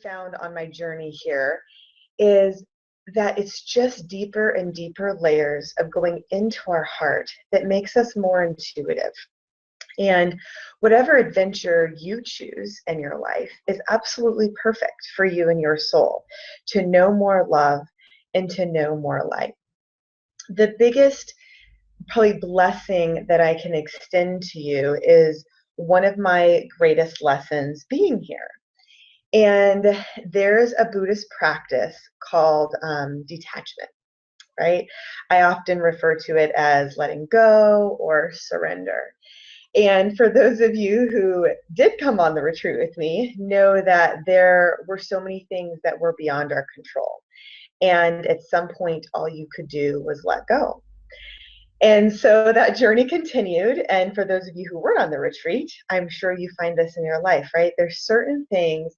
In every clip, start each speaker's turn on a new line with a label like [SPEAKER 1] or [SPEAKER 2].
[SPEAKER 1] found on my journey here is that it's just deeper and deeper layers of going into our heart that makes us more intuitive. And whatever adventure you choose in your life is absolutely perfect for you and your soul to know more love and to know more light. The biggest probably blessing that I can extend to you is one of my greatest lessons being here. And there's a Buddhist practice called detachment, right? I often refer to it as letting go or surrender. And for those of you who did come on the retreat with me, know that there were so many things that were beyond our control. And at some point, all you could do was let go. And so that journey continued. And for those of you who weren't on the retreat, I'm sure you find this in your life, right? There's certain things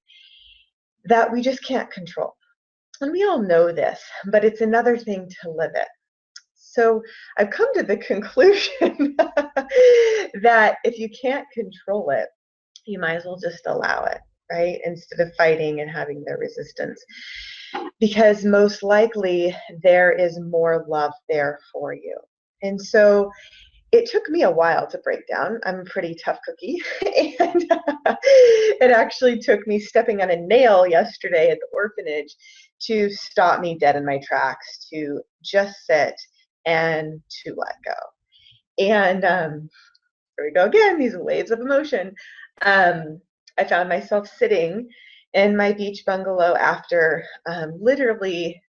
[SPEAKER 1] that we just can't control. And we all know this, but it's another thing to live it. So I've come to the conclusion that if you can't control it, you might as well just allow it, right? Instead of fighting and having the resistance. Because most likely there is more love there for you. And so it took me a while to break down. I'm a pretty tough cookie. And it actually took me stepping on a nail yesterday at the orphanage to stop me dead in my tracks, to just sit and to let go. And here we go again, these waves of emotion. I found myself sitting in my beach bungalow after literally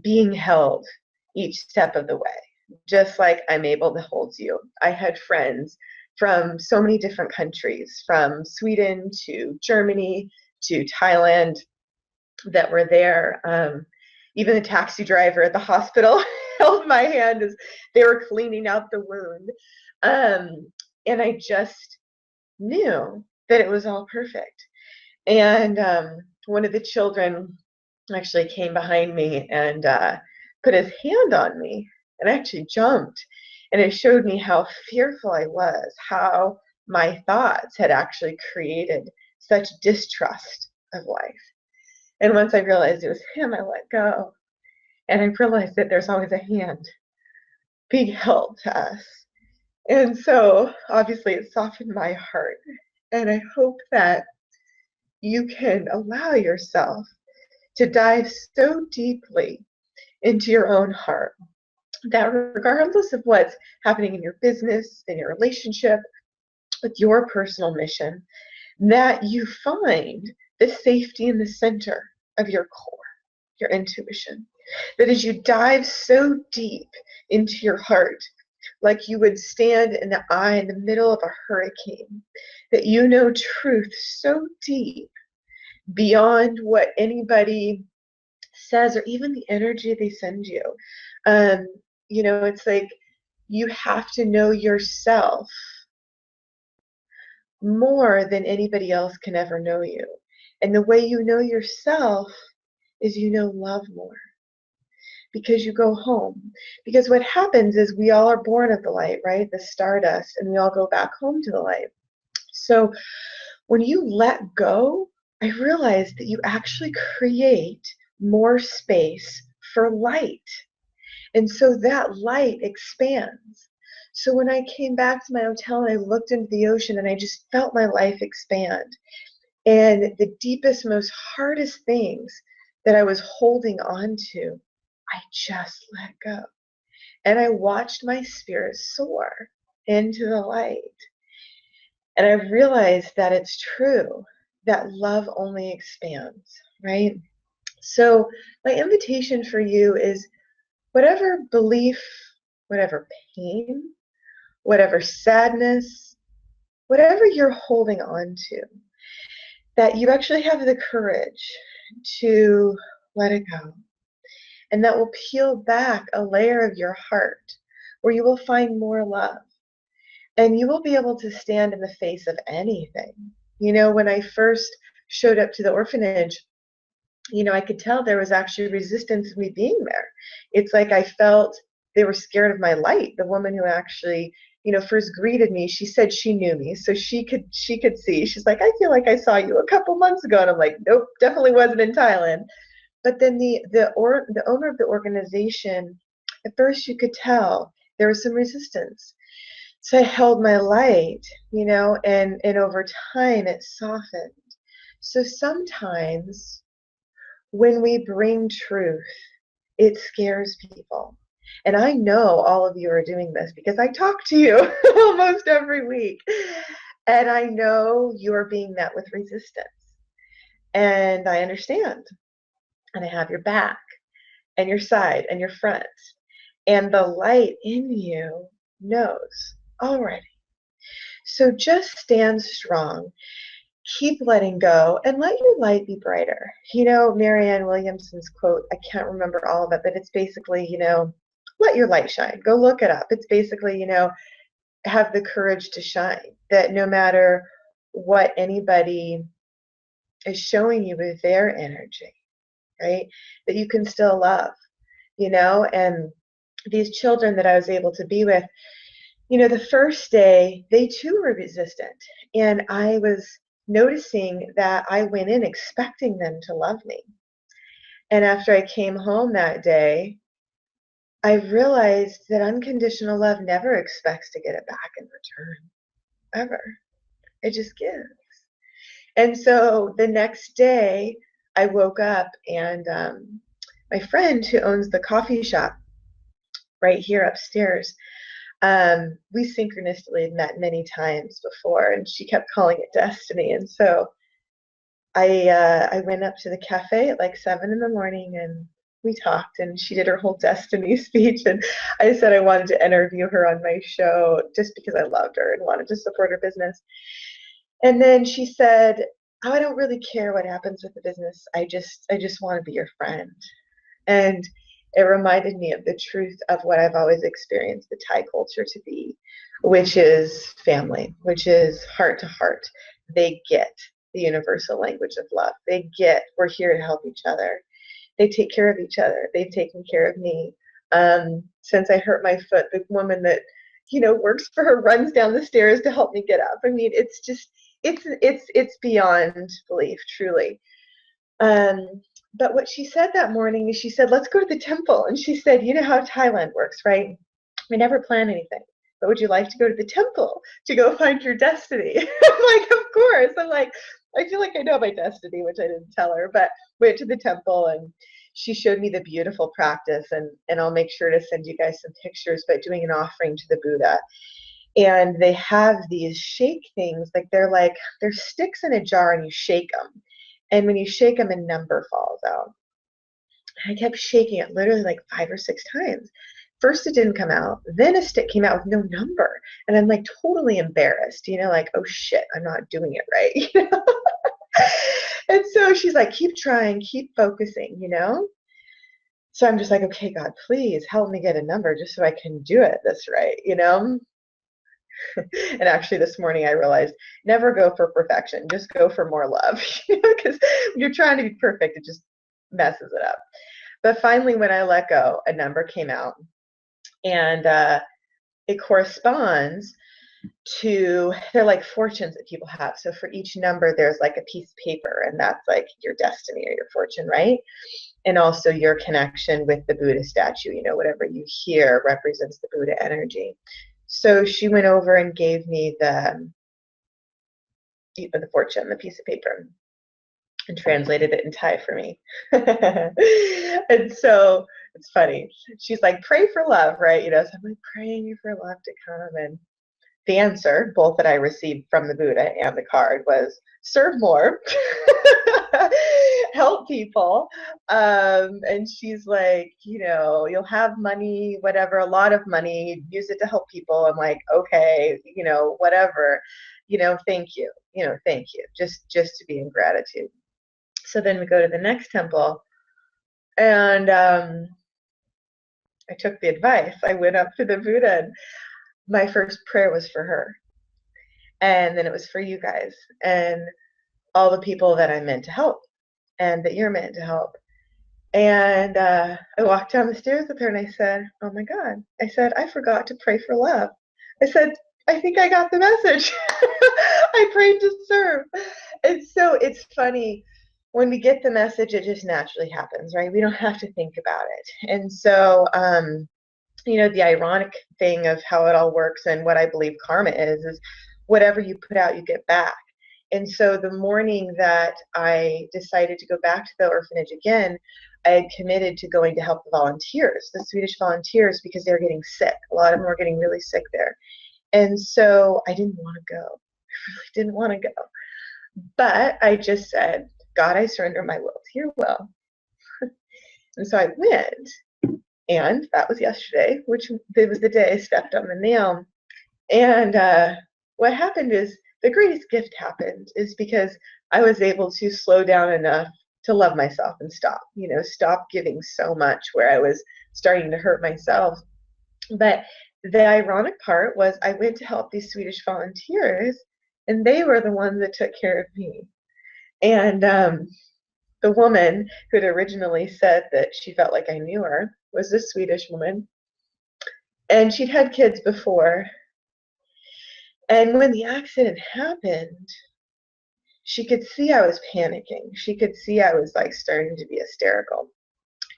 [SPEAKER 1] being held each step of the way, just like I'm able to hold you. I had friends from so many different countries, from Sweden to Germany to Thailand, that were there. Even the taxi driver at the hospital held my hand as they were cleaning out the wound. And I just knew that it was all perfect. And one of the children actually came behind me and put his hand on me, and I actually jumped. And it showed me how fearful I was, how my thoughts had actually created such distrust of life. And once I realized it was him, I let go. And I realized that there's always a hand being held to us. And so obviously it softened my heart. And I hope that you can allow yourself to dive so deeply into your own heart that regardless of what's happening in your business, in your relationship, with your personal mission, that you find the safety in the center of your core, your intuition. That as you dive so deep into your heart, like you would stand in the eye in the middle of a hurricane, that you know truth so deep beyond what anybody says or even the energy they send you. You know, it's like you have to know yourself more than anybody else can ever know you. And the way you know yourself is you know love more. Because you go home. Because what happens is we all are born of the light, right? The stardust, and we all go back home to the light. So when you let go, I realized that you actually create more space for light. And so that light expands. So when I came back to my hotel and I looked into the ocean and I just felt my life expand. And the deepest, most hardest things that I was holding on to, I just let go. And I watched my spirit soar into the light. And I realized that it's true, that love only expands, right? So my invitation for you is whatever belief, whatever pain, whatever sadness, whatever you're holding on to, that you actually have the courage to let it go. And that will peel back a layer of your heart where you will find more love. And you will be able to stand in the face of anything. You know, when I first showed up to the orphanage, you know, I could tell there was actually resistance of me being there. It's like I felt they were scared of my light. The woman who actually first greeted me, she said she knew me, so she could see. She's like, I feel like I saw you a couple months ago, and I'm like, nope, definitely wasn't in Thailand. But then the owner of the organization, at first you could tell there was some resistance. So I held my light, and over time it softened. So sometimes when we bring truth, it scares people. And I know all of you are doing this because I talk to you almost every week. And I know you're being met with resistance. And I understand. And I have your back and your side and your front. And the light in you knows already. So just stand strong. Keep letting go and let your light be brighter. Marianne Williamson's quote, I can't remember all of it, but it's basically, let your light shine. Go look it up. It's basically, have the courage to shine. That no matter what anybody is showing you with their energy, right, that you can still love, and these children that I was able to be with, the first day, they too were resistant. And I was noticing that I went in expecting them to love me. And after I came home that day, I realized that unconditional love never expects to get it back in return, ever. It just gives. And so the next day, I woke up and my friend who owns the coffee shop right here upstairs, we synchronistically had met many times before, and she kept calling it destiny. And so I went up to the cafe at like 7 in the morning, and we talked, and she did her whole destiny speech. And I said I wanted to interview her on my show just because I loved her and wanted to support her business. And then she said, oh, I don't really care what happens with the business. I just want to be your friend. And it reminded me of the truth of what I've always experienced the Thai culture to be, which is family, which is heart to heart. They get the universal language of love. They get we're here to help each other. They take care of each other. They've taken care of me. Since I hurt my foot, the woman that works for her runs down the stairs to help me get up. I mean, it's just it's beyond belief, truly. But what she said that morning is she said, let's go to the temple. And she said, you know how Thailand works, right? We never plan anything. But would you like to go to the temple to go find your destiny? I'm like, of course. I'm like, I feel like I know my destiny, which I didn't tell her, but went to the temple and she showed me the beautiful practice. And I'll make sure to send you guys some pictures, but doing an offering to the Buddha. And they have these shake things, they're sticks in a jar and you shake them. And when you shake them, a number falls out. I kept shaking it literally like 5 or 6 times. First it didn't come out. Then a stick came out with no number. And I'm like totally embarrassed, oh shit, I'm not doing it right. And so she's like, keep trying, keep focusing, So I'm just like, okay, God, please help me get a number just so I can do it this right, And actually this morning I realized never go for perfection, just go for more love, because when you're trying to be perfect, it just messes it up. But finally, when I let go, a number came out, and it corresponds to, they're like fortunes that people have. So for each number, there's like a piece of paper, and that's like your destiny or your fortune, right? And also your connection with the Buddha statue, whatever you hear represents the Buddha energy. So she went over and gave me the fortune, the piece of paper, and translated it in Thai for me. And so it's funny. She's like, pray for love, right? So I'm like praying for love to come. And the answer, both that I received from the Buddha and the card, was serve more, help people. And she's like, you'll have money, whatever, a lot of money, use it to help people. I'm like, okay, whatever, thank you, thank you, just to be in gratitude. So then we go to the next temple, and I took the advice. I went up to the Buddha, and my first prayer was for her. And then it was for you guys and all the people that I'm meant to help and that you're meant to help. And I walked down the stairs with her and I said, oh my God, I said, I forgot to pray for love. I said, I think I got the message. I prayed to serve. And so it's funny, when we get the message, it just naturally happens, right? We don't have to think about it. And so, the ironic thing of how it all works and what I believe karma is whatever you put out, you get back. And so the morning that I decided to go back to the orphanage again, I had committed to going to help the volunteers, the Swedish volunteers, because they were getting sick. A lot of them were getting really sick there. And so I didn't want to go. I really didn't want to go. But I just said, God, I surrender my will to your will. And so I went. And that was yesterday, which was the day I stepped on the nail. And what happened is, the greatest gift happened is because I was able to slow down enough to love myself and stop giving so much where I was starting to hurt myself. But the ironic part was I went to help these Swedish volunteers, and they were the ones that took care of me. And the woman who had originally said that she felt like I knew her was this Swedish woman. And she'd had kids before. And when the accident happened, she could see I was panicking. She could see I was like starting to be hysterical.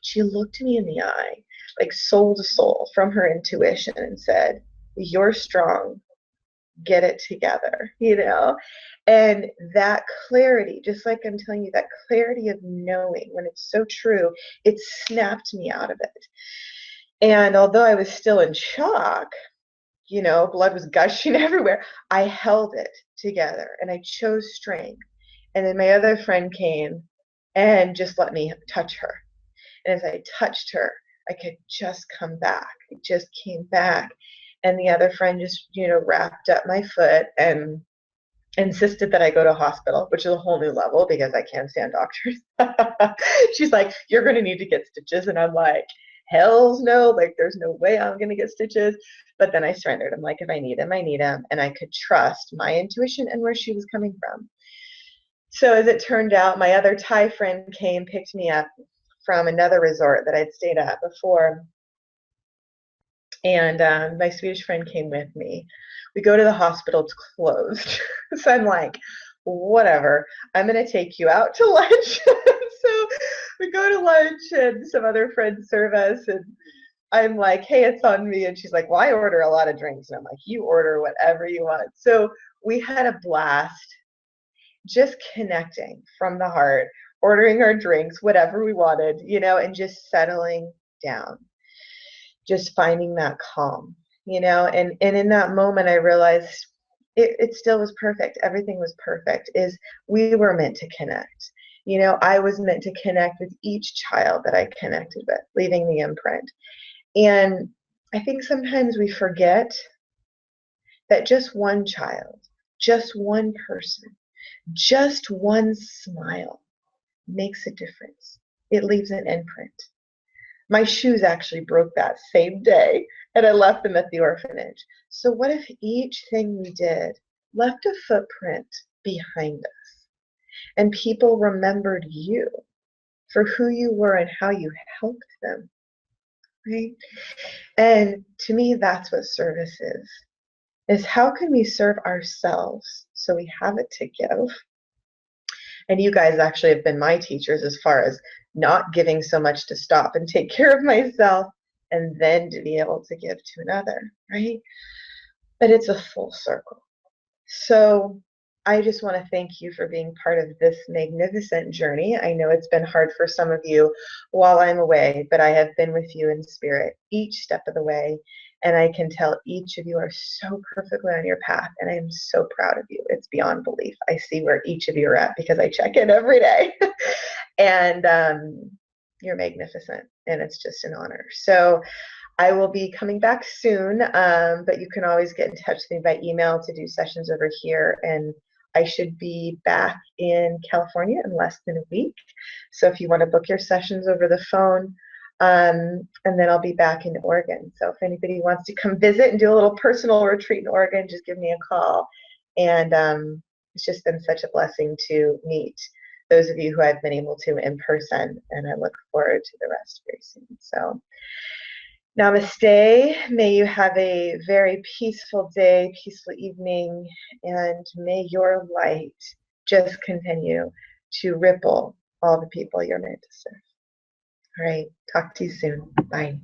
[SPEAKER 1] She looked me in the eye, like soul to soul from her intuition, and said, "You're strong. Get it together," And that clarity, just like I'm telling you, that clarity of knowing when it's so true, it snapped me out of it. And although I was still in shock, blood was gushing everywhere, I held it together and I chose strength. And then my other friend came and just let me touch her. And as I touched her, I could just come back. It just came back. And the other friend just, wrapped up my foot and insisted that I go to a hospital, which is a whole new level because I can't stand doctors. She's like, "You're going to need to get stitches." And I'm like, "Hells no, like there's no way I'm going to get stitches." But then I surrendered. I'm like, if I need them, I need them. And I could trust my intuition and where she was coming from. So as it turned out, my other Thai friend came, picked me up from another resort that I'd stayed at before. And my Swedish friend came with me. We go to the hospital, it's closed. So I'm like, whatever, I'm going to take you out to lunch. So we go to lunch and some other friends serve us. And I'm like, "Hey, it's on me." And she's like, "Well, I order a lot of drinks." And I'm like, "You order whatever you want." So we had a blast just connecting from the heart, ordering our drinks, whatever we wanted, and just settling down, just finding that calm, and in that moment I realized it still was perfect. Everything was perfect. We were meant to connect. I was meant to connect with each child that I connected with, leaving the imprint. And I think sometimes we forget that just one child, just one person, just one smile makes a difference. It leaves an imprint. My shoes actually broke that same day, and I left them at the orphanage. So what if each thing we did left a footprint behind us, and people remembered you for who you were and how you helped them, right? And to me, that's what service is how can we serve ourselves so we have it to give? And you guys actually have been my teachers as far as not giving so much to stop and take care of myself and then to be able to give to another, right? But it's a full circle. So I just want to thank you for being part of this magnificent journey. I know it's been hard for some of you while I'm away, but I have been with you in spirit each step of the way. And I can tell each of you are so perfectly on your path, and I am so proud of you. It's beyond belief. I see where each of you are at because I check in every day. And you're magnificent, and it's just an honor. So I will be coming back soon, but you can always get in touch with me by email to do sessions over here, and I should be back in California in less than a week. So if you want to book your sessions over the phone, and then I'll be back in Oregon. So if anybody wants to come visit and do a little personal retreat in Oregon, just give me a call. And it's just been such a blessing to meet those of you who I've been able to in person, and I look forward to the rest very soon. So Namaste. May you have a very peaceful day, peaceful evening, and may your light just continue to ripple all the people you're meant to serve. All right. Talk to you soon. Bye.